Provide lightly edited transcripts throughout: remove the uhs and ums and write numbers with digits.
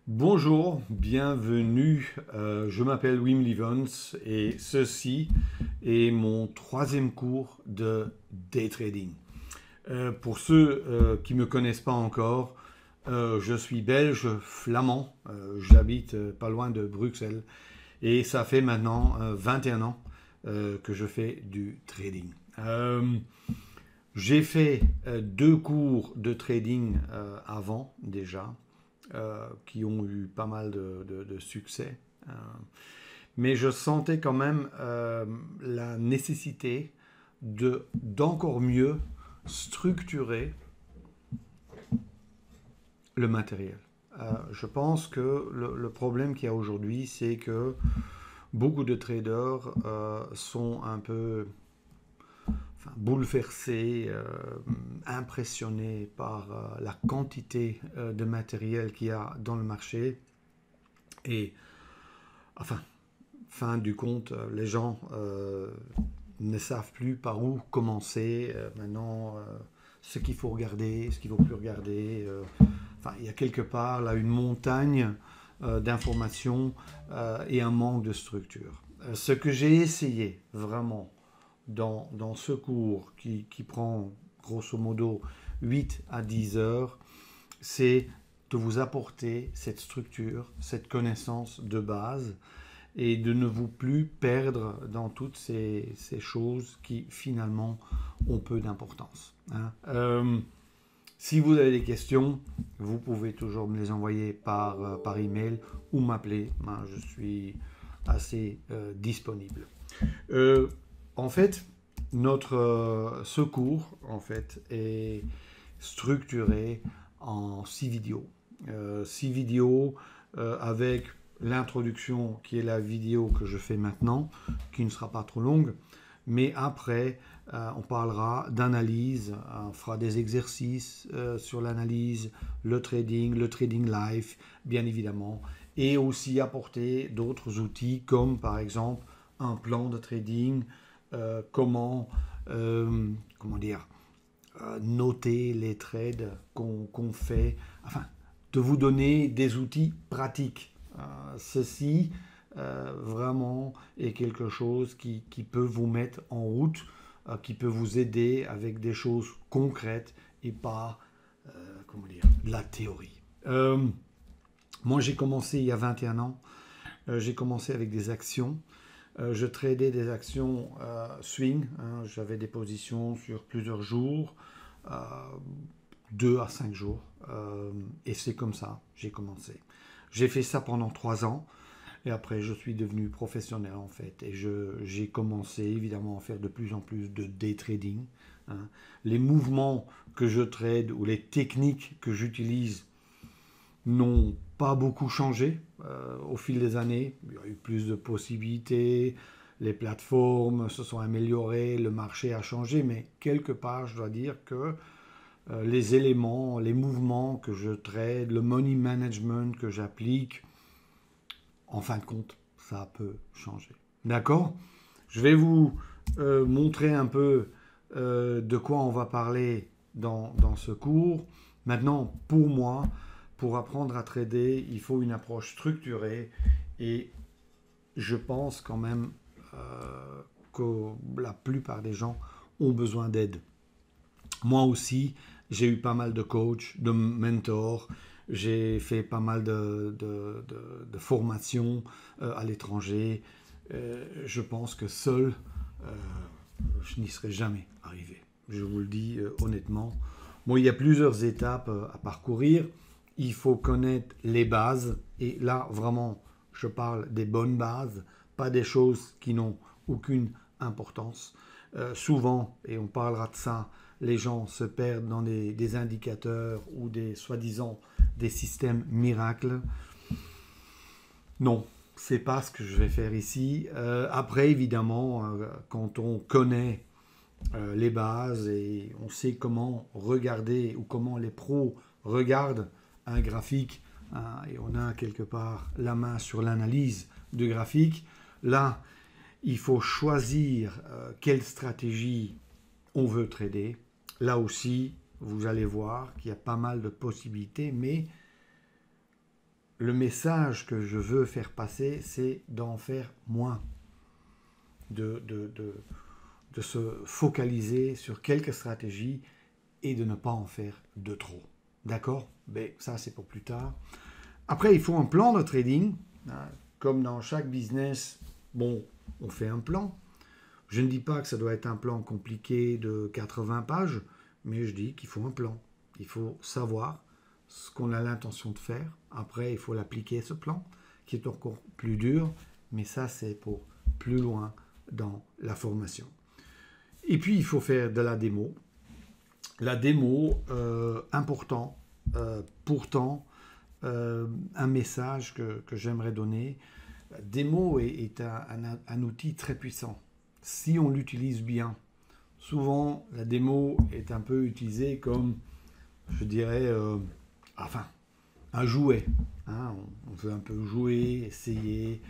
Bonjour, bienvenue. Je m'appelle Wim Livens et ceci est mon troisième cours de day trading. Pour ceux qui ne me connaissent pas encore, je suis belge flamand. J'habite pas loin de Bruxelles et ça fait maintenant 21 ans que je fais du trading. J'ai fait deux cours de trading avant déjà qui ont eu pas mal de succès. Mais je sentais quand même la nécessité d'encore mieux structurer le matériel. Je pense que le problème qu'il y a aujourd'hui, c'est que beaucoup de traders sont un peu bouleversés, impressionnés par la quantité de matériel qu'il y a dans le marché. Et enfin, fin du compte, les gens ne savent plus par où commencer. Maintenant, ce qu'il faut regarder, ce qu'il ne faut plus regarder. Il y a quelque part là une montagne d'informations et un manque de structure. Ce que j'ai essayé vraiment dans ce cours qui prend grosso modo 8 à 10 heures, c'est de vous apporter cette structure, cette connaissance de base et de ne vous plus perdre dans toutes ces choses qui finalement ont peu d'importance. Si vous avez des questions, vous pouvez toujours me les envoyer par email ou m'appeler. Je suis assez disponible. En fait, notre secours en fait, est structuré en 6 vidéos. 6 vidéos avec l'introduction qui est la vidéo que je fais maintenant, qui ne sera pas trop longue. Mais après, on parlera d'analyse, on fera des exercices sur l'analyse, le trading live, bien évidemment, et aussi apporter d'autres outils comme par exemple un plan de trading, comment dire, noter les trades qu'on fait, enfin, de vous donner des outils pratiques. Ceci, vraiment, est quelque chose qui peut vous mettre en route, qui peut vous aider avec des choses concrètes et pas, de la théorie. Moi, j'ai commencé il y a 21 ans. J'ai commencé avec des actions. Je tradais des actions swing. J'avais des positions sur plusieurs jours, euh, 2 à 5 jours. Et c'est comme ça, j'ai commencé. J'ai fait ça pendant 3 ans. Et après, je suis devenu professionnel en fait. Et j'ai commencé évidemment à faire de plus en plus de day trading. Les mouvements que je trade ou les techniques que j'utilise n'ont pas beaucoup changé au fil des années. Il y a eu plus de possibilités, les plateformes se sont améliorées, le marché a changé, mais quelque part, je dois dire que les éléments, les mouvements que je trade, le money management que j'applique, en fin de compte, ça peut changer. D'accord? Je vais vous montrer un peu de quoi on va parler dans ce cours. Maintenant, pour moi, pour apprendre à trader, il faut une approche structurée et je pense quand même que la plupart des gens ont besoin d'aide. Moi aussi, j'ai eu pas mal de coachs, de mentors, j'ai fait pas mal de formations à l'étranger. Je pense que seul, euh, je n'y serais jamais arrivé. Je vous le dis honnêtement. Bon, il y a plusieurs étapes à parcourir. Il faut connaître les bases. Et là, vraiment, je parle des bonnes bases, pas des choses qui n'ont aucune importance. Souvent, et on parlera de ça, les gens se perdent dans des indicateurs ou des soi-disant des systèmes miracles. Non, c'est pas ce que je vais faire ici. Après, évidemment, quand on connaît les bases et on sait comment regarder ou comment les pros regardent un graphique et on a quelque part la main sur l'analyse de graphique, là, il faut choisir quelle stratégie on veut trader. Là aussi, vous allez voir qu'il y a pas mal de possibilités, mais le message que je veux faire passer, c'est d'en faire moins, de se focaliser sur quelques stratégies et de ne pas en faire de trop. D'accord? Mais ça, c'est pour plus tard. Après, il faut un plan de trading. Comme dans chaque business, bon, on fait un plan. Je ne dis pas que ça doit être un plan compliqué de 80 pages, mais je dis qu'il faut un plan. Il faut savoir ce qu'on a l'intention de faire. Après, il faut l'appliquer, ce plan, qui est encore plus dur, mais ça, c'est pour plus loin dans la formation. Et puis, il faut faire de la démo. La démo, important, pourtant, un message que j'aimerais donner. Démo est un outil très puissant. Si on l'utilise bien, souvent la démo est un peu utilisée comme, je dirais, un jouet. Hein, on veut un peu jouer, essayer.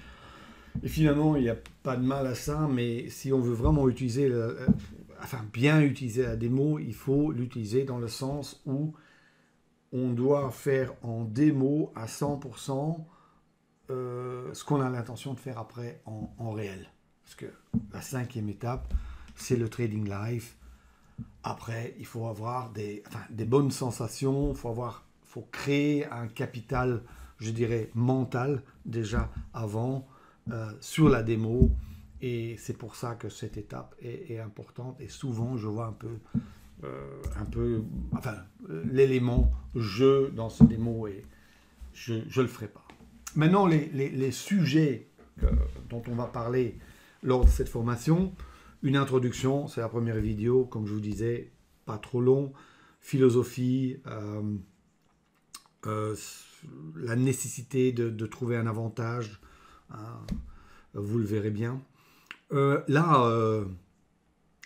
Et finalement, il n'y a pas de mal à ça, mais si on veut vraiment utiliser, bien utiliser la démo, il faut l'utiliser dans le sens où on doit faire en démo à 100% ce qu'on a l'intention de faire après en réel. Parce que la 5e étape, c'est le trading live. Après, il faut avoir des bonnes sensations, il faut créer un capital, je dirais, mental déjà avant sur la démo. Et c'est pour ça que cette étape est importante. Et souvent, je vois l'élément jeu dans ce démo et je ne le ferai pas. Maintenant, les sujets dont on va parler lors de cette formation, une introduction, c'est la première vidéo, comme je vous disais, pas trop long, philosophie, la nécessité de trouver un avantage, hein, vous le verrez bien.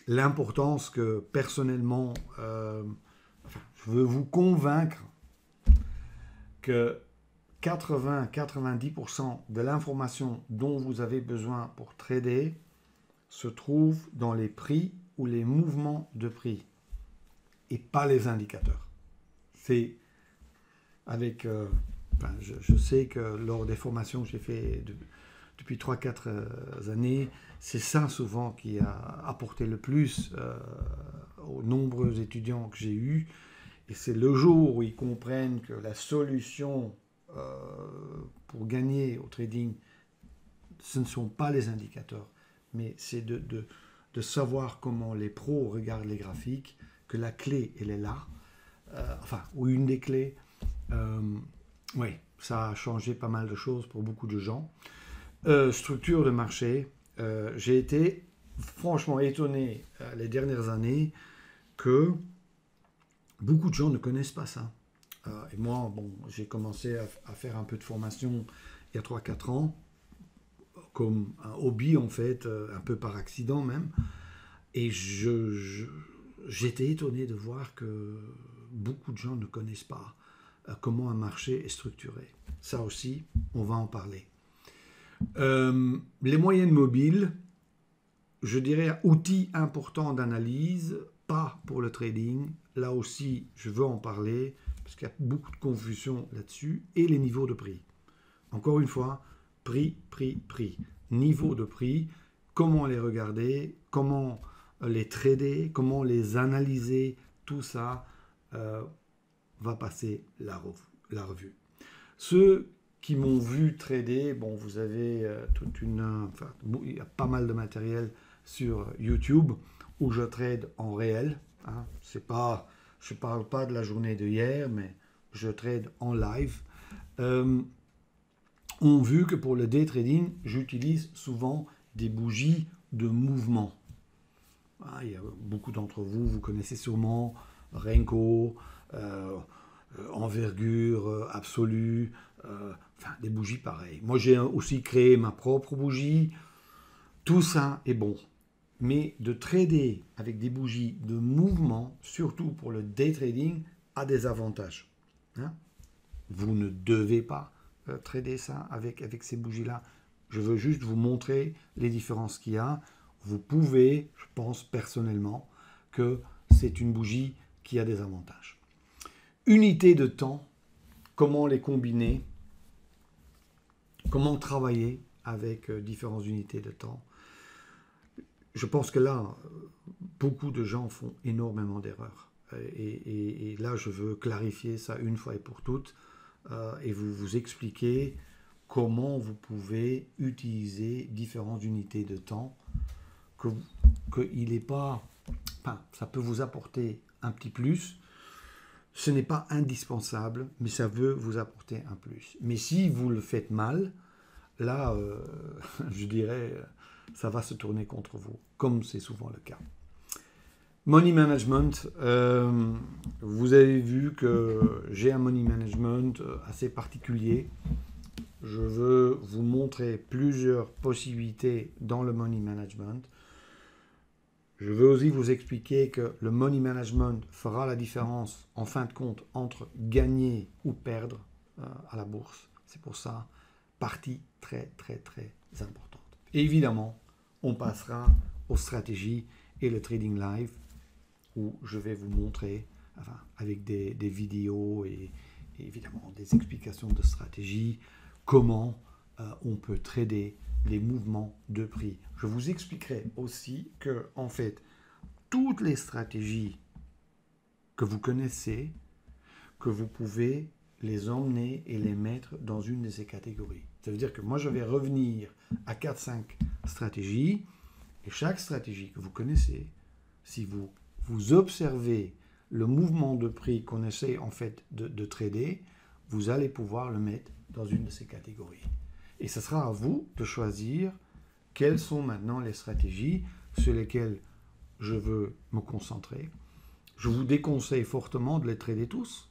L'importance que personnellement, je veux vous convaincre que 80-90% de l'information dont vous avez besoin pour trader se trouve dans les prix ou les mouvements de prix et pas les indicateurs. C'est avec... je sais que lors des formations que j'ai fait depuis 3-4 années, c'est ça souvent qui a apporté le plus aux nombreux étudiants que j'ai eus. Et c'est le jour où ils comprennent que la solution pour gagner au trading, ce ne sont pas les indicateurs, mais c'est de savoir comment les pros regardent les graphiques, que la clé, elle est là, ou une des clés. Oui, ça a changé pas mal de choses pour beaucoup de gens. Structure de marché, j'ai été franchement étonné les dernières années que beaucoup de gens ne connaissent pas ça. Et moi, j'ai commencé à faire un peu de formation il y a 3-4 ans, comme un hobby en fait, un peu par accident même. Et j'étais étonné de voir que beaucoup de gens ne connaissent pas comment un marché est structuré. Ça aussi, on va en parler. Les moyennes mobiles, je dirais, outils importants d'analyse, pas pour le trading. Là aussi, je veux en parler parce qu'il y a beaucoup de confusion là-dessus. Et les niveaux de prix. Encore une fois, prix. Niveau de prix, comment les regarder, comment les trader, comment les analyser, tout ça va passer la revue. Ceux qui m'ont vu trader, vous avez il y a pas mal de matériel sur YouTube où je trade en réel. Hein. Je ne parle pas de la journée de hier, mais je trade en live. Ont vu que pour le day trading, j'utilise souvent des bougies de mouvement. Il y a beaucoup d'entre vous, vous connaissez sûrement Renko, envergure absolue, des bougies pareilles. Moi, j'ai aussi créé ma propre bougie. Tout ça est bon. Mais de trader avec des bougies de mouvement, surtout pour le day trading, a des avantages. Hein? Vous ne devez pas trader ça avec ces bougies-là. Je veux juste vous montrer les différences qu'il y a. Vous pouvez, je pense personnellement, que c'est une bougie qui a des avantages. Unités de temps, comment les combiner? comment travailler avec différentes unités de temps. Je pense que là, beaucoup de gens font énormément d'erreurs. Et là, je veux clarifier ça une fois et pour toutes et vous expliquer comment vous pouvez utiliser différentes unités de temps, qu'il n'est pas... Enfin, ça peut vous apporter un petit plus. Ce n'est pas indispensable, mais ça veut vous apporter un plus. Mais si vous le faites mal, là, je dirais, ça va se tourner contre vous, comme c'est souvent le cas. Money management, vous avez vu que j'ai un money management assez particulier. Je veux vous montrer plusieurs possibilités dans le money management. Je veux aussi vous expliquer que le money management fera la différence, en fin de compte, entre gagner ou perdre à la bourse. C'est pour ça, partie très, très, très importante. Et évidemment, on passera aux stratégies et le trading live, où je vais vous montrer, enfin, avec des vidéos et évidemment des explications de stratégie, comment on peut trader les mouvements de prix. Je vous expliquerai aussi que, en fait, toutes les stratégies que vous connaissez, que vous pouvez les emmener et les mettre dans une de ces catégories. Ça veut dire que moi, je vais revenir à 4-5 stratégies, et chaque stratégie que vous connaissez, si vous observez le mouvement de prix qu'on essaie en fait de trader, vous allez pouvoir le mettre dans une de ces catégories. Et ce sera à vous de choisir quelles sont maintenant les stratégies sur lesquelles je veux me concentrer. Je vous déconseille fortement de les trader tous.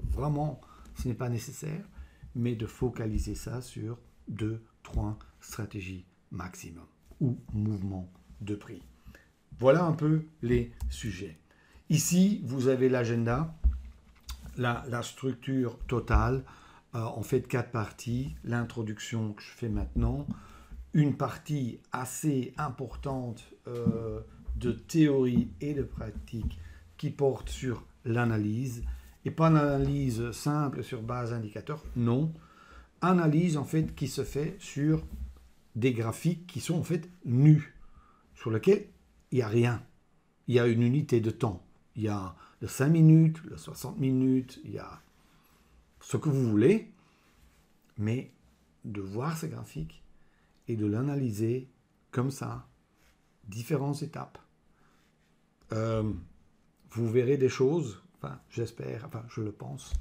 Vraiment, ce n'est pas nécessaire, mais de focaliser ça sur 2-3 stratégies maximum ou mouvements de prix. Voilà un peu les sujets. Ici, vous avez l'agenda, la structure totale. En fait 4 parties. L'introduction que je fais maintenant, une partie assez importante de théorie et de pratique qui porte sur l'analyse, et pas une analyse simple sur base indicateur, non. Analyse en fait qui se fait sur des graphiques qui sont en fait nus, sur lesquels il n'y a rien. Il y a une unité de temps. Il y a le 5 minutes, le 60 minutes, il y a ce que vous voulez, mais de voir ce graphique et de l'analyser comme ça, différentes étapes. Vous verrez des choses, enfin j'espère, enfin je le pense,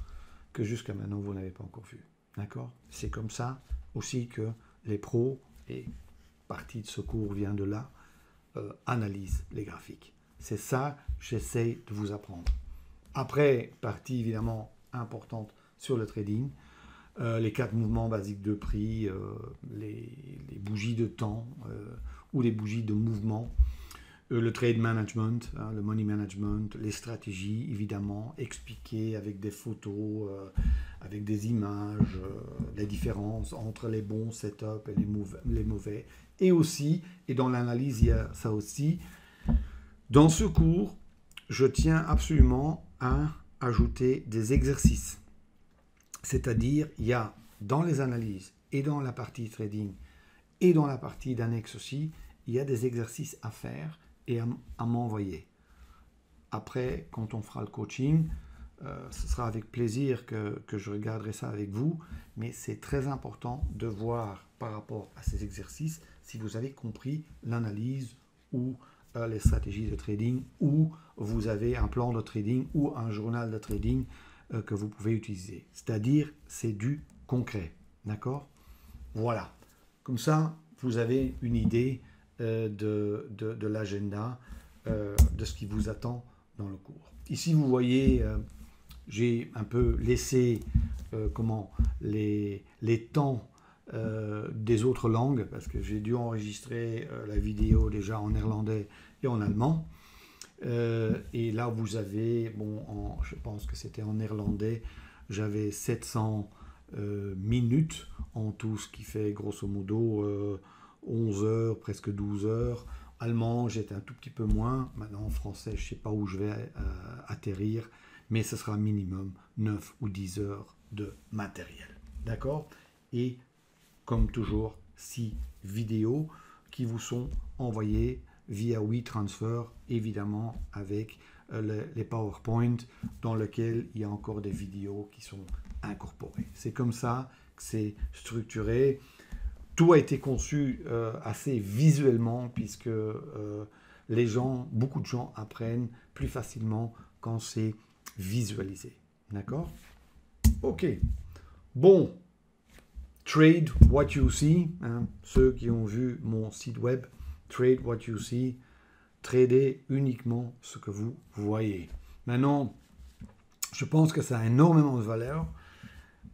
que jusqu'à maintenant vous n'avez pas encore vu. D'accord? C'est comme ça aussi que les pros, et partie de ce cours vient de là, analysent les graphiques. C'est ça que j'essaie de vous apprendre. Après, partie évidemment importante sur le trading, les 4 mouvements basiques de prix, les bougies de temps ou les bougies de mouvement, le trade management, le money management, les stratégies évidemment, expliquées avec des photos, avec des images, les différences entre les bons setups et les mauvais. Et aussi, et dans l'analyse il y a ça aussi, dans ce cours, je tiens absolument à ajouter des exercices. C'est-à-dire, il y a dans les analyses et dans la partie trading et dans la partie d'annexe aussi, il y a des exercices à faire et à m'envoyer. Après, quand on fera le coaching, ce sera avec plaisir que je regarderai ça avec vous, mais c'est très important de voir par rapport à ces exercices si vous avez compris l'analyse ou les stratégies de trading, ou vous avez un plan de trading ou un journal de trading que vous pouvez utiliser. C'est-à-dire, c'est du concret. D'accord? Voilà. Comme ça, vous avez une idée de l'agenda, de ce qui vous attend dans le cours. Ici, vous voyez, j'ai un peu laissé les temps des autres langues, parce que j'ai dû enregistrer la vidéo déjà en néerlandais et en allemand. Et là, vous avez, bon, je pense que c'était en néerlandais, j'avais 700 minutes en tout, ce qui fait grosso modo 11 heures, presque 12 heures. Allemand, j'étais un tout petit peu moins. Maintenant, en français, je ne sais pas où je vais atterrir, mais ce sera minimum 9 ou 10 heures de matériel. D'accord? Et comme toujours, 6 vidéos qui vous sont envoyées via WeTransfer, évidemment avec les PowerPoint dans lesquels il y a encore des vidéos qui sont incorporées. C'est comme ça que c'est structuré. Tout a été conçu assez visuellement puisque beaucoup de gens apprennent plus facilement quand c'est visualisé. D'accord? Ok. Bon. Trade what you see. Hein, ceux qui ont vu mon site web, trade what you see. Tradez uniquement ce que vous voyez. Maintenant, je pense que ça a énormément de valeur.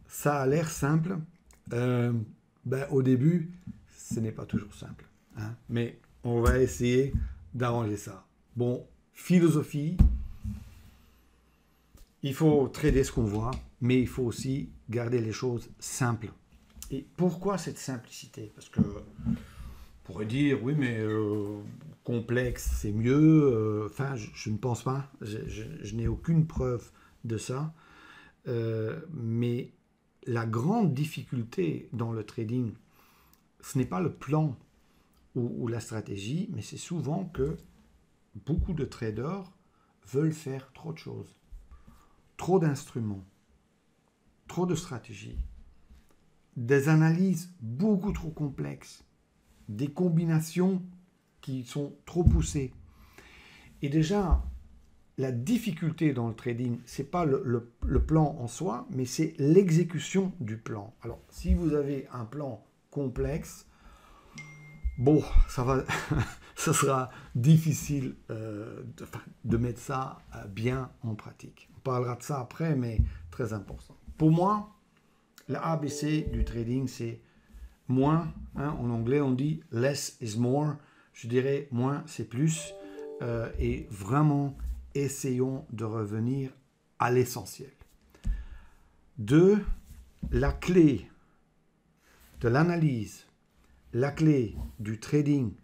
Ça a l'air simple. Au début, ce n'est pas toujours simple. Hein, mais on va essayer d'arranger ça. Bon, philosophie. Il faut trader ce qu'on voit, mais il faut aussi garder les choses simples. Et pourquoi cette simplicité? Parce que on pourrait dire, oui, mais complexe, c'est mieux. Enfin, je ne pense pas. Je n'ai aucune preuve de ça. Mais la grande difficulté dans le trading, ce n'est pas le plan ou la stratégie, mais c'est souvent que beaucoup de traders veulent faire trop de choses. Trop d'instruments, trop de stratégies, des analyses beaucoup trop complexes, des combinations qui sont trop poussées. Et déjà, la difficulté dans le trading, ce n'est pas le plan en soi, mais c'est l'exécution du plan. Alors, si vous avez un plan complexe, bon, ça sera difficile de mettre ça bien en pratique. On parlera de ça après, mais très important. Pour moi, la ABC du trading, c'est moins. Hein, en anglais, on dit less is more. Je dirais moins, c'est plus. Et vraiment, essayons de revenir à l'essentiel. 2, la clé de l'analyse, la clé du trading,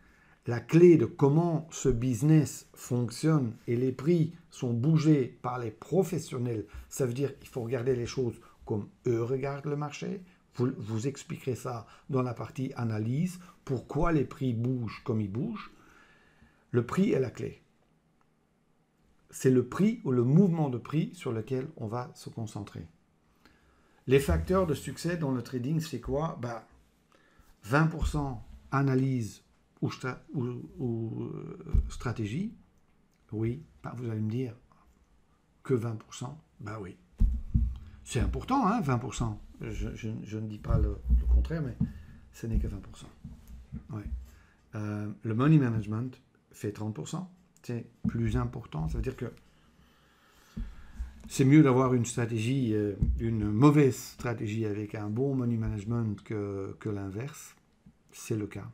la clé de comment ce business fonctionne et les prix sont bougés par les professionnels. Ça veut dire qu'il faut regarder les choses comme eux regardent le marché. Vous expliquerez ça dans la partie analyse, pourquoi les prix bougent comme ils bougent. Le prix est la clé. C'est le prix ou le mouvement de prix sur lequel on va se concentrer. Les facteurs de succès dans le trading, c'est quoi? 20% analyse ou stratégie. Oui, vous allez me dire que 20%. Oui. C'est important, hein, 20%. Je ne dis pas le contraire, mais ce n'est que 20%. Ouais. Le money management fait 30%. C'est plus important. Ça veut dire que c'est mieux d'avoir une stratégie, une mauvaise stratégie avec un bon money management que l'inverse. C'est le cas.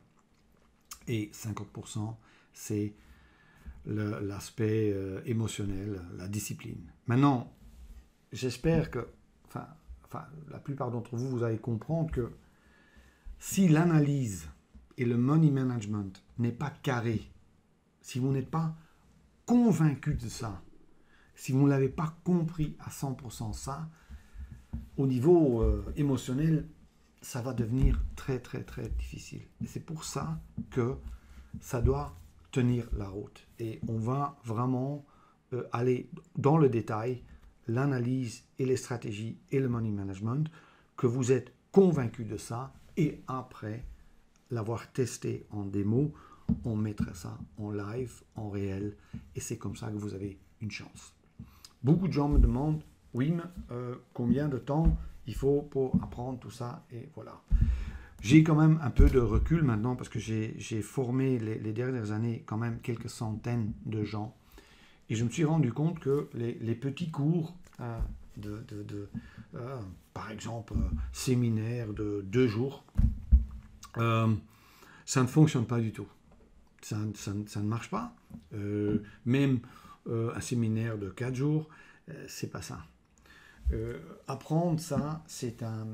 Et 50%, c'est l'aspect émotionnel, la discipline. Maintenant, j'espère que, la plupart d'entre vous, vous allez comprendre que si l'analyse et le money management n'est pas carré, si vous n'êtes pas convaincu de ça, si vous ne l'avez pas compris à 100% ça, au niveau émotionnel, ça va devenir très, très, très difficile. Et c'est pour ça que ça doit tenir la route. Et on va vraiment aller dans le détail, l'analyse et les stratégies et le money management, que vous êtes convaincu de ça, et après l'avoir testé en démo, on mettra ça en live, en réel, et c'est comme ça que vous avez une chance. Beaucoup de gens me demandent, oui, mais combien de temps il faut pour apprendre tout ça, et voilà. J'ai quand même un peu de recul maintenant, parce que j'ai formé les dernières années quand même quelques centaines de gens, et je me suis rendu compte que les petits cours, par exemple, séminaire de 2 jours, ça ne fonctionne pas du tout. Ça ne marche pas. Même un séminaire de 4 jours, c'est pas ça. Apprendre ça, c'est un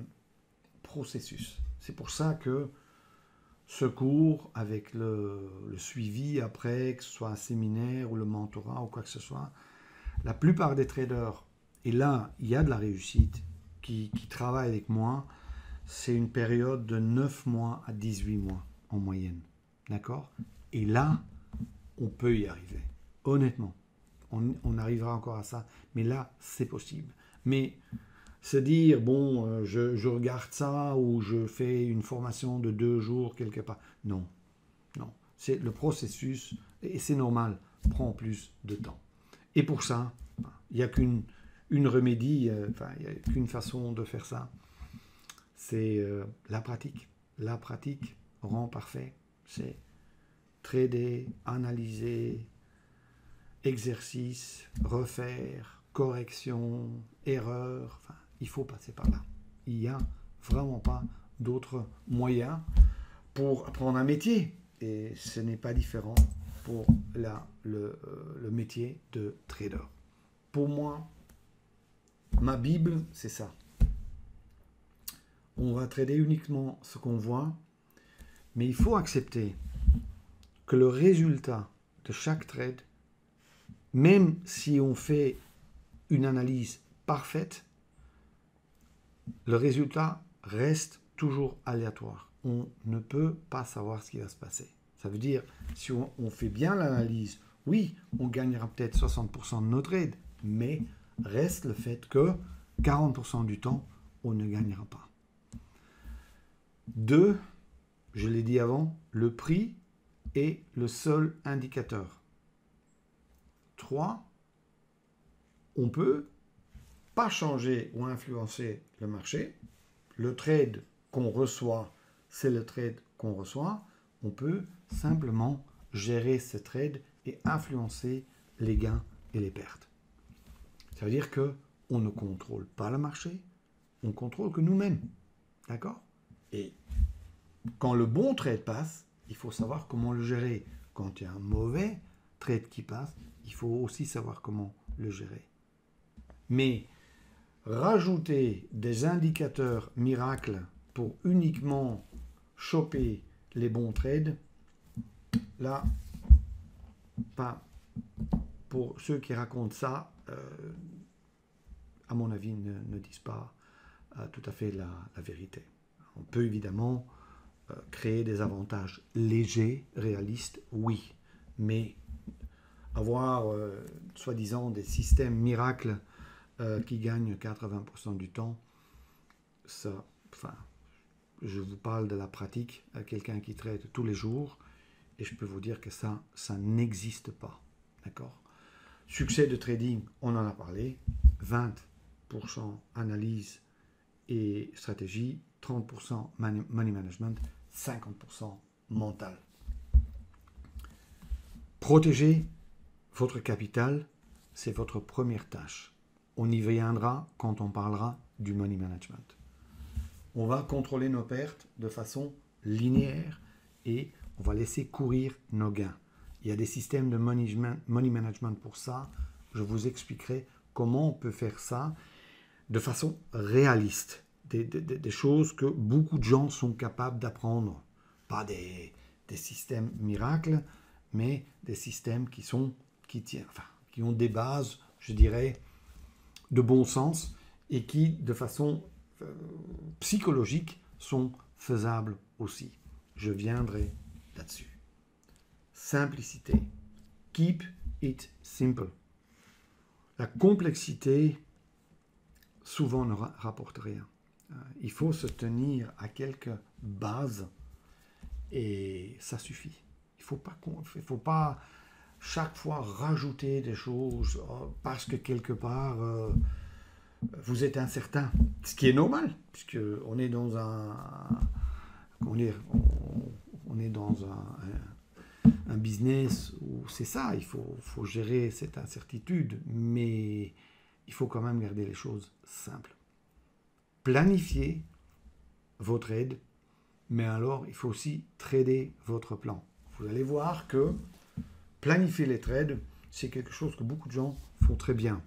processus. C'est pour ça que ce cours, avec le suivi après, que ce soit un séminaire ou le mentorat ou quoi que ce soit, la plupart des traders, et là, il y a de la réussite, qui travaillent avec moi, c'est une période de 9 mois à 18 mois en moyenne. D'accord? Et là, on peut y arriver. Honnêtement, on arrivera encore à ça. Mais là, c'est possible. Mais se dire, bon, je regarde ça ou je fais une formation de 2 jours quelque part. Non, non. C'est le processus, et c'est normal, prend plus de temps. Et pour ça, il n'y a qu'une remédie, il n'y a qu'une façon de faire ça. C'est la pratique. La pratique rend parfait. C'est trader, analyser, exercice, refaire, correction, erreur. Enfin, il faut passer par là. Il n'y a vraiment pas d'autres moyens pour apprendre un métier. Et ce n'est pas différent pour le métier de trader. Pour moi, ma Bible, c'est ça. On va trader uniquement ce qu'on voit, mais il faut accepter que le résultat de chaque trade, même si on fait une analyse parfaite, le résultat reste toujours aléatoire. On ne peut pas savoir ce qui va se passer. Ça veut dire, si on fait bien l'analyse, oui, on gagnera peut-être 60% de nos trades, mais reste le fait que 40% du temps, on ne gagnera pas. 2, je l'ai dit avant, le prix est le seul indicateur. 3, on peut pas changer ou influencer le marché. Le trade qu'on reçoit, c'est le trade qu'on reçoit. On peut simplement gérer ce trade et influencer les gains et les pertes. Ça veut dire qu'on ne contrôle pas le marché, on contrôle que nous-mêmes. D'accord? Et quand le bon trade passe, il faut savoir comment le gérer. Quand il y a un mauvais trade qui passe, il faut aussi savoir comment le gérer. Mais rajouter des indicateurs miracles pour uniquement choper les bons trades, là, pas pour ceux qui racontent ça, à mon avis, ne disent pas tout à fait la vérité. On peut évidemment créer des avantages légers, réalistes, oui, mais avoir soi-disant des systèmes miracles qui gagnent 80% du temps, ça, enfin, je vous parle de la pratique à quelqu'un qui trade tous les jours et je peux vous dire que ça n'existe pas, d'accord? Succès de trading, on en a parlé, 20% analyse et stratégie, 30% money management, 50% mental. Protéger votre capital, c'est votre première tâche. On y viendra quand on parlera du money management. On va contrôler nos pertes de façon linéaire et on va laisser courir nos gains. Il y a des systèmes de money management pour ça. Je vous expliquerai comment on peut faire ça de façon réaliste. Des choses que beaucoup de gens sont capables d'apprendre. Pas des systèmes miracles, mais des systèmes qui ont des bases, je dirais, de bon sens et qui, de façon psychologique, sont faisables aussi. Je viendrai là-dessus. Simplicité. Keep it simple. La complexité, souvent, ne rapporte rien. Il faut se tenir à quelques bases et ça suffit. Il ne faut pas chaque fois rajouter des choses parce que quelque part vous êtes incertain. Ce qui est normal, puisqu'on est dans on est dans un business où c'est ça, il faut gérer cette incertitude, mais il faut quand même garder les choses simples. Planifiez vos trades, mais alors il faut aussi trader votre plan. Vous allez voir que planifier les trades, c'est quelque chose que beaucoup de gens font très bien.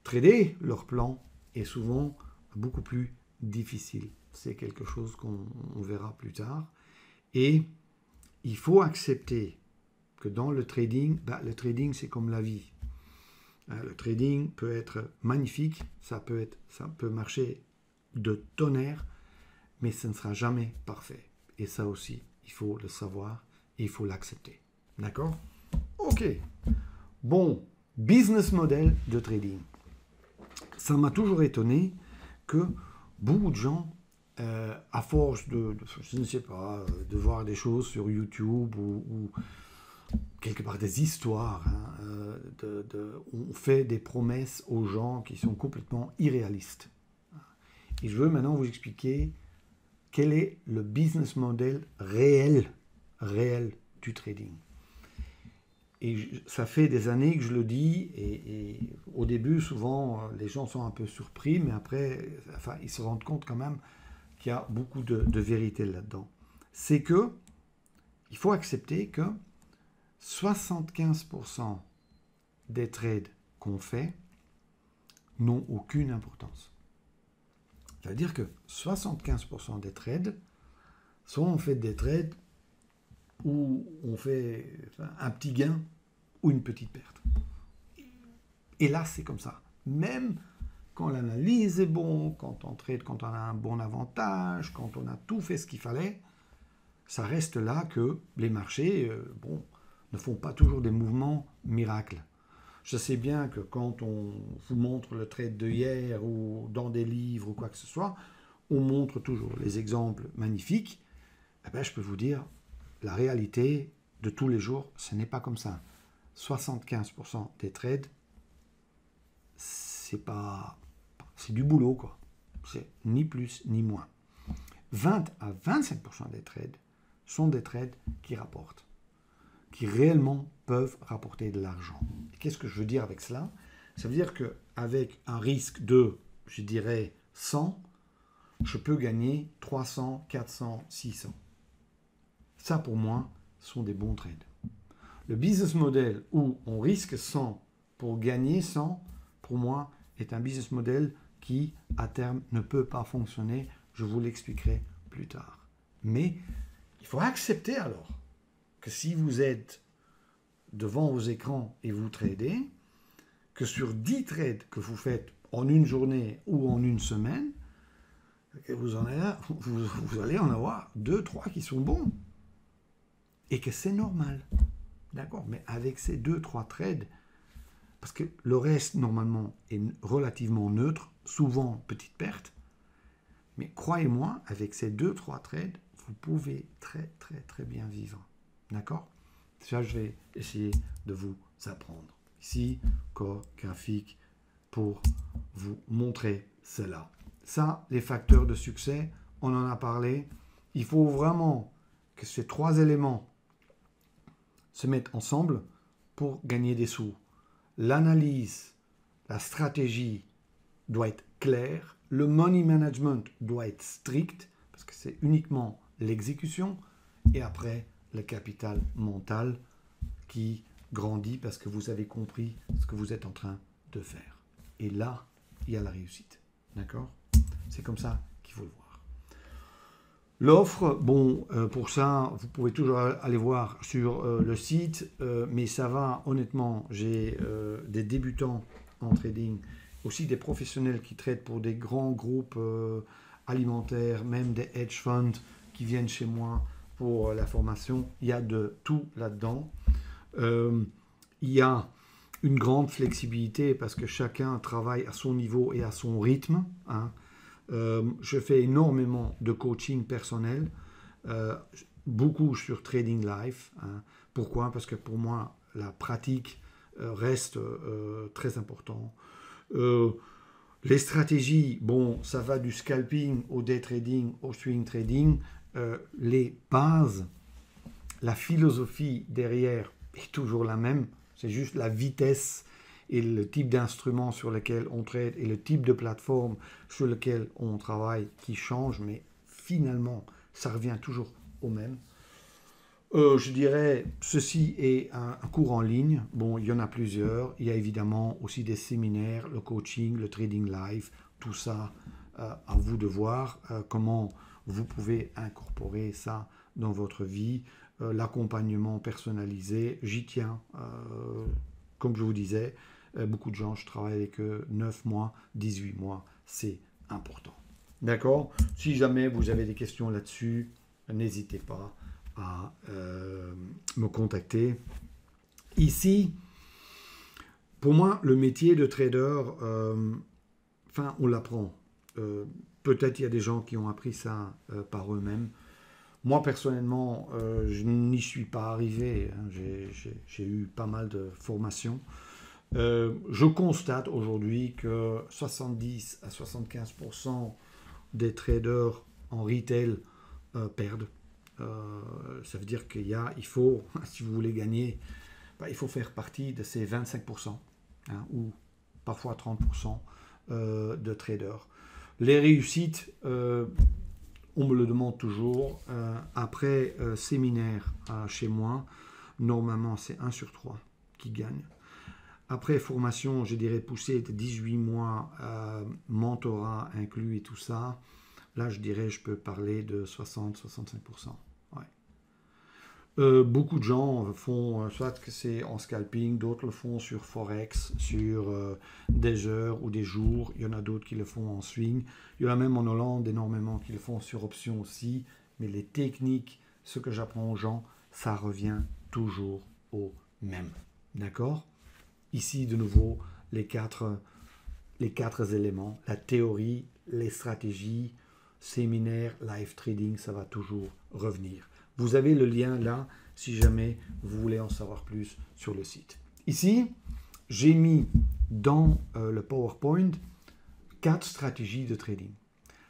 Trader leur plan est souvent beaucoup plus difficile. C'est quelque chose qu'on verra plus tard. Et il faut accepter que dans le trading c'est comme la vie. Le trading peut être magnifique, ça peut marcher de tonnerre, mais ce ne sera jamais parfait. Et ça aussi, il faut le savoir et il faut l'accepter. D'accord? Ok. Bon, business model de trading. Ça m'a toujours étonné que beaucoup de gens, à force je ne sais pas, de voir des choses sur YouTube ou quelque part des histoires, on fait des promesses aux gens qui sont complètement irréalistes. Et je veux maintenant vous expliquer quel est le business model réel du trading. Et ça fait des années que je le dis, et au début, souvent, les gens sont un peu surpris, mais après, enfin, ils se rendent compte quand même qu'il y a beaucoup de vérité là-dedans. C'est que il faut accepter que 75% des trades qu'on fait n'ont aucune importance. Ça veut dire que 75% des trades sont en fait des trades où on fait un petit gain ou une petite perte. Et là, c'est comme ça. Même quand l'analyse est bonne, quand on trade, quand on a un bon avantage, quand on a tout fait ce qu'il fallait, ça reste là que les marchés ne font pas toujours des mouvements miracles. Je sais bien que quand on vous montre le trade de hier ou dans des livres ou quoi que ce soit, on montre toujours les exemples magnifiques. Eh bien, je peux vous dire, la réalité de tous les jours, ce n'est pas comme ça. 75% des trades, c'est du boulot, quoi. C'est ni plus ni moins. 20 à 25% des trades sont des trades qui rapportent, qui réellement peuvent rapporter de l'argent. Qu'est-ce que je veux dire avec cela? Ça veut dire qu'avec un risque de, je dirais, 100, je peux gagner 300, 400, 600. Ça, pour moi, sont des bons trades. Le business model où on risque 100 pour gagner 100, pour moi, est un business model qui, à terme, ne peut pas fonctionner. Je vous l'expliquerai plus tard. Mais il faut accepter alors que si vous êtes devant vos écrans et vous tradez, que sur 10 trades que vous faites en une journée ou en une semaine, vous allez en avoir 2, 3 qui sont bons. Et que c'est normal. D'accord? Mais avec ces 2, 3 trades, parce que le reste, normalement, est relativement neutre, souvent petite perte, mais croyez-moi, avec ces 2, 3 trades, vous pouvez très, très, très bien vivre. D'accord? Ça, je vais essayer de vous apprendre. Ici, corps graphique, pour vous montrer cela. Ça, les facteurs de succès, on en a parlé. Il faut vraiment que ces 3 éléments se mettent ensemble pour gagner des sous. L'analyse, la stratégie doit être claire. Le money management doit être strict, parce que c'est uniquement l'exécution. Et après, le capital mental qui grandit parce que vous avez compris ce que vous êtes en train de faire. Et là, il y a la réussite. D'accord? C'est comme ça qu'il faut le voir. L'offre, pour ça, vous pouvez toujours aller voir sur le site, mais ça va, honnêtement, j'ai des débutants en trading, aussi des professionnels qui tradent pour des grands groupes alimentaires, même des hedge funds qui viennent chez moi pour la formation. Il y a de tout là-dedans. Il y a une grande flexibilité parce que chacun travaille à son niveau et à son rythme, hein. Je fais énormément de coaching personnel, beaucoup sur Trading Life. Hein. Pourquoi? Parce que pour moi, la pratique reste très important. Les stratégies, ça va du scalping au day trading, au swing trading. Les bases, la philosophie derrière est toujours la même. C'est juste la vitesse et le type d'instrument sur lequel on trade et le type de plateforme sur lequel on travaille qui change, mais finalement, ça revient toujours au même. Je dirais, ceci est un cours en ligne. Bon, il y en a plusieurs. Il y a évidemment aussi des séminaires, le coaching, le trading live, tout ça, à vous de voir comment vous pouvez incorporer ça dans votre vie. L'accompagnement personnalisé, j'y tiens, comme je vous disais. Beaucoup de gens, je travaille avec eux 9 mois, 18 mois, c'est important. D'accord? Si jamais vous avez des questions là-dessus, n'hésitez pas à me contacter. Ici, pour moi, le métier de trader, on l'apprend. Peut-être il y a des gens qui ont appris ça par eux-mêmes. Moi, personnellement, je n'y suis pas arrivé. Hein. J'ai eu pas mal de formations. Je constate aujourd'hui que 70 à 75% des traders en retail perdent. Ça veut dire il faut, si vous voulez gagner, il faut faire partie de ces 25%, hein, ou parfois 30% de traders. Les réussites, on me le demande toujours. Après séminaire chez moi, normalement c'est 1 sur 3 qui gagne. Après formation, je dirais poussée de 18 mois, mentorat inclus et tout ça, là je dirais je peux parler de 60-65%. Ouais. Beaucoup de gens font, soit que c'est en scalping, d'autres le font sur Forex, sur des heures ou des jours. Il y en a d'autres qui le font en swing. Il y en a même en Hollande énormément qui le font sur option aussi. Mais les techniques, ce que j'apprends aux gens, ça revient toujours au même. D'accord? Ici, de nouveau, les quatre éléments. La théorie, les stratégies, séminaire, live trading, ça va toujours revenir. Vous avez le lien là, si jamais vous voulez en savoir plus sur le site. Ici, j'ai mis dans le PowerPoint 4 stratégies de trading.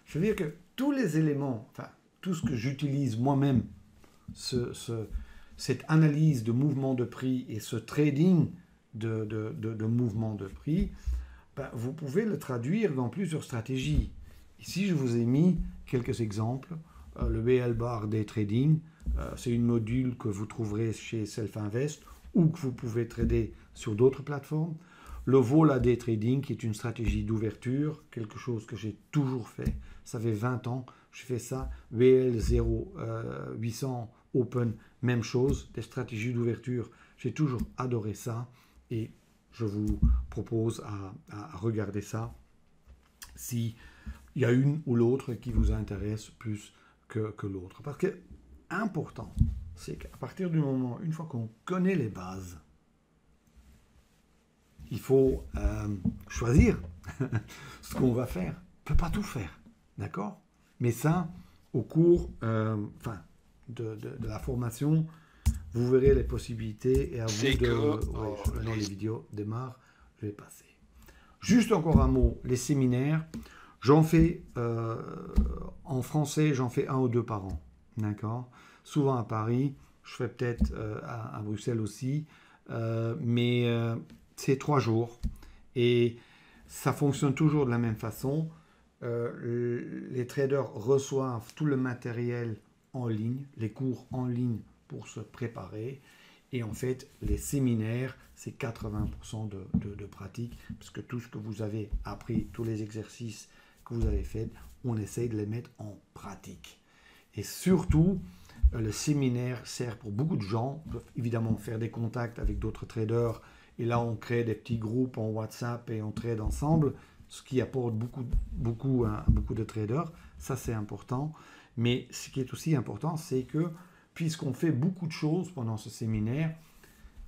Je veux dire que tous les éléments, tout ce que j'utilise moi-même, cette analyse de mouvement de prix et ce trading de mouvement de prix, vous pouvez le traduire dans plusieurs stratégies. Ici, je vous ai mis quelques exemples. Le BL Bar Day Trading, c'est une module que vous trouverez chez Self-Invest ou que vous pouvez trader sur d'autres plateformes. Le Vola Day Trading, qui est une stratégie d'ouverture, quelque chose que j'ai toujours fait. Ça fait 20 ans, je fais ça. BL 0800 Open, même chose, des stratégies d'ouverture. J'ai toujours adoré ça et je vous propose à regarder ça si il y a une ou l'autre qui vous intéresse plus que l'autre. Parce que important, c'est qu'à partir du moment, une fois qu'on connaît les bases, il faut choisir ce qu'on va faire. On ne peut pas tout faire, d'accord? Mais ça, au cours de la formation, vous verrez les possibilités et à vous de... maintenant les vidéos démarrent, je vais passer. Juste encore un mot, les séminaires, j'en fais en français, j'en fais 1 ou 2 par an, d'accord? Souvent à Paris, je fais peut-être à Bruxelles aussi, mais c'est 3 jours et ça fonctionne toujours de la même façon. Les traders reçoivent tout le matériel en ligne, les cours en ligne pour se préparer. Et en fait, les séminaires, c'est 80% de pratique, parce que tout ce que vous avez appris, tous les exercices que vous avez faits, on essaye de les mettre en pratique. Et surtout, le séminaire sert pour beaucoup de gens. Ils peuvent évidemment faire des contacts avec d'autres traders. Et là, on crée des petits groupes en WhatsApp et on trade ensemble, ce qui apporte beaucoup de traders. Ça, c'est important. Mais ce qui est aussi important, c'est que puisqu'on fait beaucoup de choses pendant ce séminaire,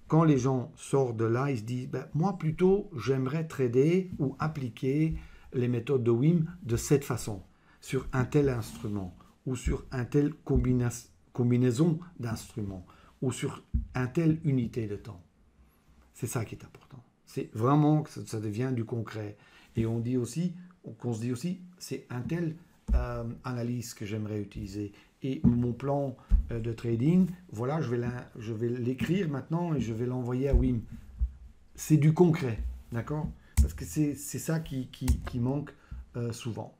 quand les gens sortent de là, ils se disent moi plutôt j'aimerais trader ou appliquer les méthodes de Wim de cette façon, sur un tel instrument, ou sur un tel combinaison d'instruments, ou sur un tel unité de temps. C'est ça qui est important. C'est vraiment que ça devient du concret. Et qu'on se dit aussi, c'est un tel analyse que j'aimerais utiliser. Et mon plan de trading, voilà, je vais l'écrire maintenant et je vais l'envoyer à Wim. C'est du concret, d'accord? Parce que c'est ça qui manque souvent.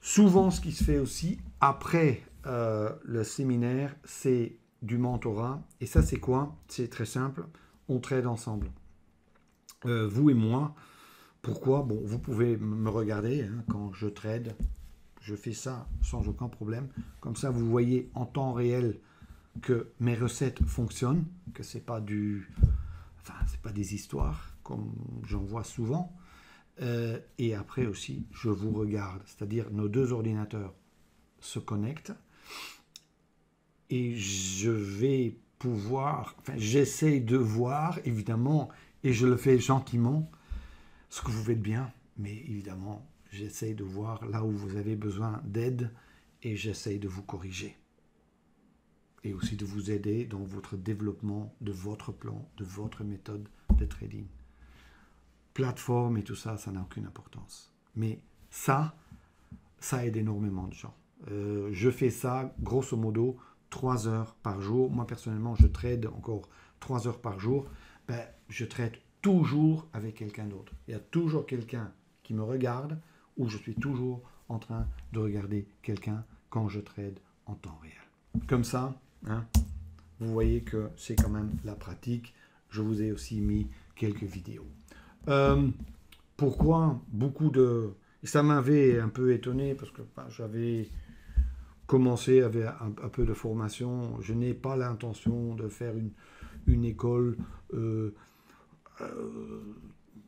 Souvent, ce qui se fait aussi après le séminaire, c'est du mentorat. Et ça, c'est quoi? C'est très simple. On trade ensemble. Vous et moi. Pourquoi? Bon, vous pouvez me regarder quand je trade. Je fais ça sans aucun problème. Comme ça, vous voyez en temps réel que mes recettes fonctionnent, que c'est pas des histoires comme j'en vois souvent. Et après aussi, je vous regarde. C'est-à-dire, nos deux ordinateurs se connectent et je vais pouvoir, enfin, j'essaie de voir, évidemment, et je le fais gentiment, ce que vous faites bien, mais évidemment, j'essaie de voir là où vous avez besoin d'aide et j'essaie de vous corriger. Et aussi de vous aider dans votre développement de votre plan, de votre méthode de trading. Plateforme et tout ça, ça n'a aucune importance. Mais ça aide énormément de gens. Je fais ça, grosso modo, 3 heures par jour. Moi, personnellement, je trade encore 3 heures par jour. Ben, je trade toujours avec quelqu'un d'autre. Il y a toujours quelqu'un qui me regarde ou je suis toujours en train de regarder quelqu'un quand je trade en temps réel. Comme ça, hein, vous voyez que c'est quand même la pratique. Je vous ai aussi mis quelques vidéos. Pourquoi beaucoup de... Ça m'avait un peu étonné parce que j'avais commencé avec un peu de formation. Je n'ai pas l'intention de faire une école,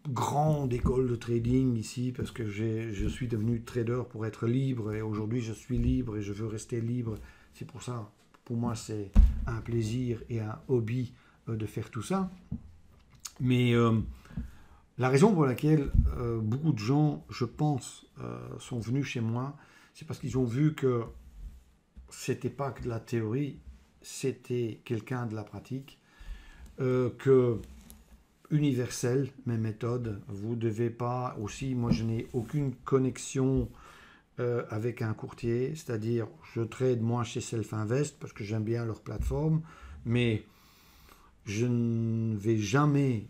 grande école de trading ici parce que je suis devenu trader pour être libre et aujourd'hui je suis libre et je veux rester libre. C'est pour ça, pour moi, c'est un plaisir et un hobby de faire tout ça. Mais la raison pour laquelle beaucoup de gens, je pense, sont venus chez moi, c'est parce qu'ils ont vu que c'était pas que de la théorie, c'était quelqu'un de la pratique, que universel, mes méthodes, vous devez pas aussi, moi je n'ai aucune connexion avec un courtier, c'est-à-dire je trade moi chez Self Invest parce que j'aime bien leur plateforme, mais je ne vais jamais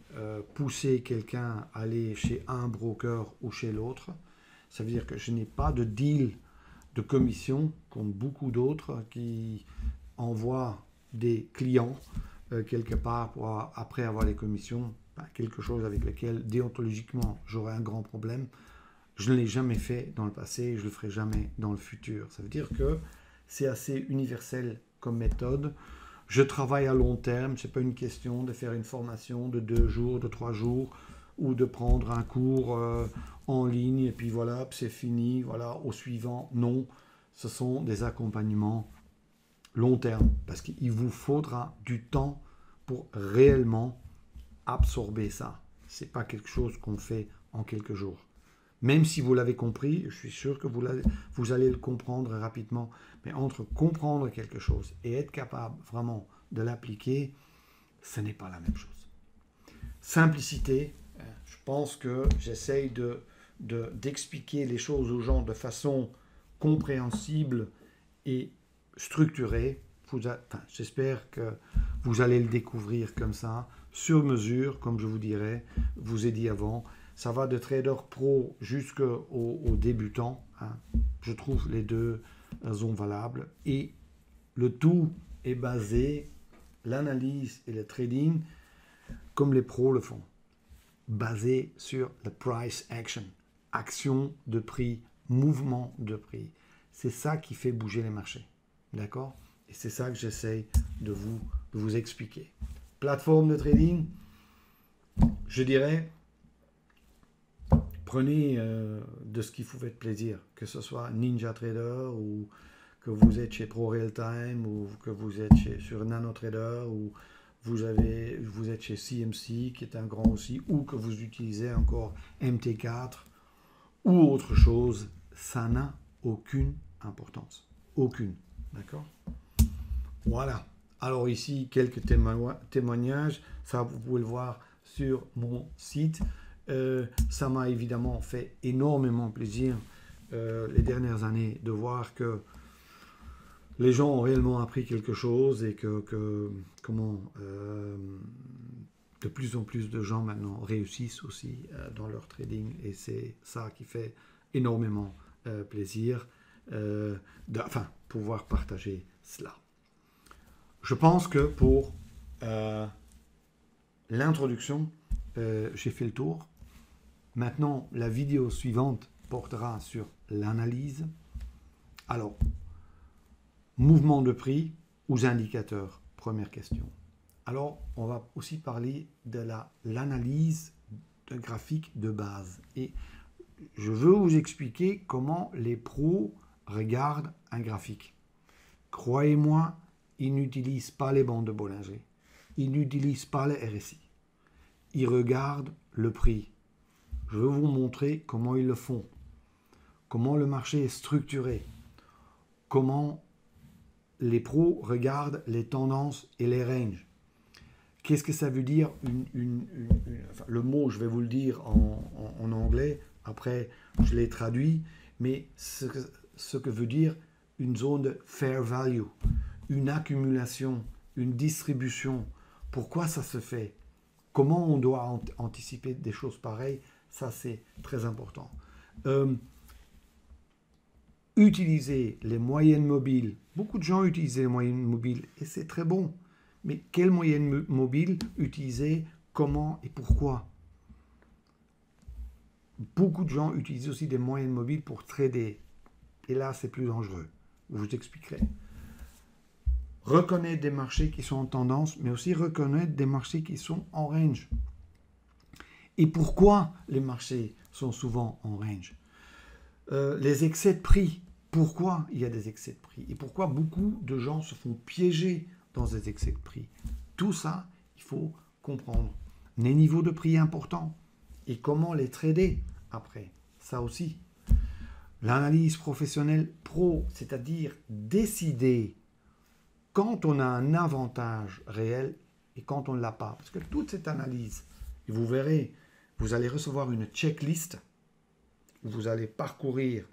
pousser quelqu'un à aller chez un broker ou chez l'autre. Ça veut dire que je n'ai pas de deal de commission comme beaucoup d'autres qui envoient des clients quelque part pour après avoir les commissions, quelque chose avec lequel déontologiquement j'aurais un grand problème. Je ne l'ai jamais fait dans le passé et je ne le ferai jamais dans le futur. Ça veut dire que c'est assez universel comme méthode. Je travaille à long terme, ce n'est pas une question de faire une formation de 2 jours, de 3 jours, ou de prendre un cours en ligne, et puis voilà, c'est fini, voilà, au suivant. Non, ce sont des accompagnements long terme, parce qu'il vous faudra du temps pour réellement absorber ça. Ce n'est pas quelque chose qu'on fait en quelques jours. Même si vous l'avez compris, je suis sûr que vous allez le comprendre rapidement. Mais entre comprendre quelque chose et être capable vraiment de l'appliquer, ce n'est pas la même chose. Simplicité, je pense que j'essaye d'expliquer les choses aux gens de façon compréhensible et structurée. J'espère que vous allez le découvrir comme ça, sur mesure, comme je vous ai dit avant. Ça va de trader pro jusqu'aux débutants. Hein. Je trouve les deux sont valables. Et le tout est basé, l'analyse et le trading, comme les pros le font, basé sur le price action. Action de prix, mouvement de prix. C'est ça qui fait bouger les marchés. D'accord? Et c'est ça que j'essaye de vous expliquer. Plateforme de trading, je dirais... Prenez de ce qui vous fait plaisir, que ce soit Ninja Trader ou que vous êtes chez Pro Real Time ou que vous êtes sur Nano Trader ou vous êtes chez CMC qui est un grand aussi ou que vous utilisez encore MT4 ou autre chose, ça n'a aucune importance. Aucune. D'accord? Voilà. Alors ici, quelques témoignages. Ça, vous pouvez le voir sur mon site. Ça m'a évidemment fait énormément plaisir les dernières années de voir que les gens ont réellement appris quelque chose et que de plus en plus de gens maintenant réussissent aussi dans leur trading et c'est ça qui fait énormément plaisir pouvoir partager cela. Je pense que pour l'introduction, j'ai fait le tour. Maintenant, la vidéo suivante portera sur l'analyse. Alors, mouvement de prix ou indicateurs, première question. Alors, on va aussi parler de l'analyse graphique de base. Et je veux vous expliquer comment les pros regardent un graphique. Croyez-moi, ils n'utilisent pas les bandes de Bollinger. Ils n'utilisent pas le RSI. Ils regardent le prix. Je vais vous montrer comment ils le font. Comment le marché est structuré. Comment les pros regardent les tendances et les ranges. Qu'est-ce que ça veut dire enfin, le mot, je vais vous le dire en anglais, après je l'ai traduit, mais ce que veut dire une zone de fair value, une accumulation, une distribution. Pourquoi ça se fait? Comment on doit anticiper des choses pareilles? Ça, c'est très important. Utiliser les moyennes mobiles. Beaucoup de gens utilisent les moyennes mobiles et c'est très bon. Mais quelle moyenne mobile utiliser, comment et pourquoi? Beaucoup de gens utilisent aussi des moyennes mobiles pour trader. Et là, c'est plus dangereux. Je vous expliquerai. Reconnaître des marchés qui sont en tendance, mais aussi reconnaître des marchés qui sont en range. Et pourquoi les marchés sont souvent en range? Les excès de prix. Pourquoi il y a des excès de prix? Et pourquoi beaucoup de gens se font piéger dans des excès de prix? Tout ça, il faut comprendre. Les niveaux de prix importants et comment les trader après. Ça aussi. L'analyse professionnelle pro, c'est-à-dire décider quand on a un avantage réel et quand on ne l'a pas. Parce que toute cette analyse, et vous verrez, vous allez recevoir une checklist où vous allez parcourir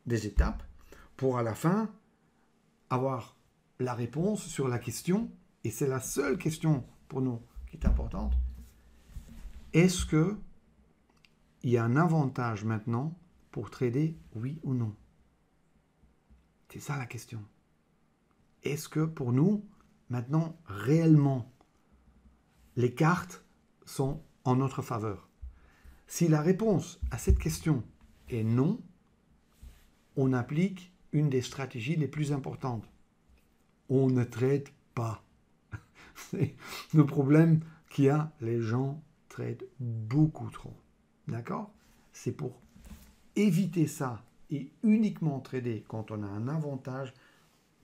des étapes pour à la fin avoir la réponse sur la question, et c'est la seule question pour nous qui est importante. Est-ce que il y a un avantage maintenant pour trader, oui ou non? C'est ça la question. Est-ce que pour nous, maintenant, réellement, les cartes sont en notre faveur? Si la réponse à cette question est non, on applique une des stratégies les plus importantes. On ne trade pas. C'est le problème qu'il y a, les gens tradent beaucoup trop. D'accord? C'est pour éviter ça et uniquement trader quand on a un avantage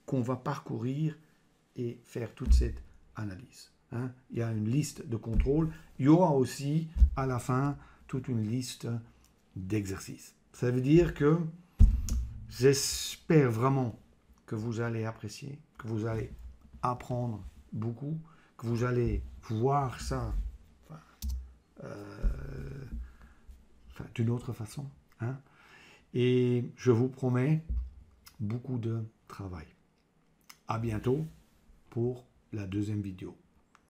qu'on va parcourir et faire toute cette analyse. Hein? Il y a une liste de contrôle. Il y aura aussi à la fin toute une liste d'exercices. Ça veut dire que j'espère vraiment que vous allez apprécier, que vous allez apprendre beaucoup, que vous allez voir ça d'une autre façon. Hein? Et je vous promets beaucoup de travail. À bientôt pour la deuxième vidéo.